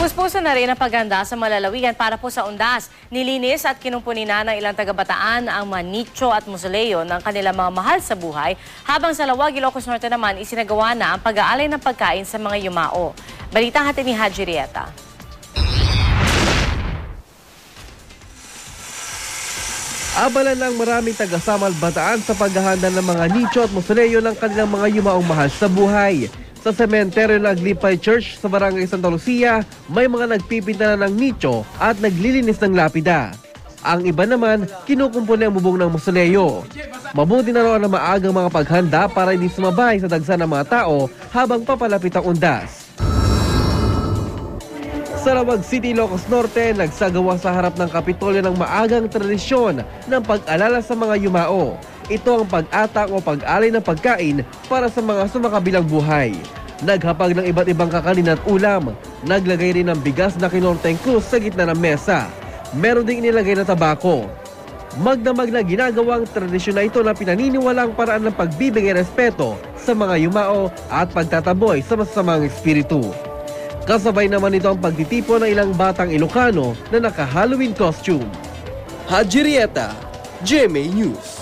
Puspuso na rin ang paghanda sa malalawigan para po sa undas. Nilinis at kinumpuni na ng ilang taga-Bataan ang mga nicho at musoleo ng kanilang mga mahal sa buhay, habang sa Lawag, Ilocos Norte naman isinagawa na ang pag-aalay ng pagkain sa mga yumao. Balita hatid ni Haji Rieta. Abala ng maraming taga-Samal Bataan sa paghahanda ng mga nicho at musoleo ng kanilang mga yumaong mahal sa buhay. Sa sementeryo ng Aglipay Church sa Barangay Santa Lucia, may mga nagpipinta na ng nicho at naglilinis ng lapida. Ang iba naman, kinukumpuni ang bubong ng musoleo. Mabuti na raw na maagang mga paghanda para hindi sumabay sa dagsa ng mga tao habang papalapit ang undas. Sa Lawag City, Ilocos Norte, nagsagawa sa harap ng Kapitolyo ng maagang tradisyon ng pag-alala sa mga yumao. Ito ang pag-atang o pag-alay ng pagkain para sa mga sumakabilang buhay. Naghapag ng iba't ibang kakanin at ulam. Naglagay rin ng bigas na kinorteng krus sa gitna ng mesa. Meron ding inilagay na tabako. Magdamag na ginagawang tradisyon na ito na pinaniniwalang paraan ng pagbibigay respeto sa mga yumao at pagtataboy sa masasamang espiritu. Kasabay naman ito ang pagtitipon ng ilang batang Ilocano na naka-Halloween costume. Haji Rieta, GMA News.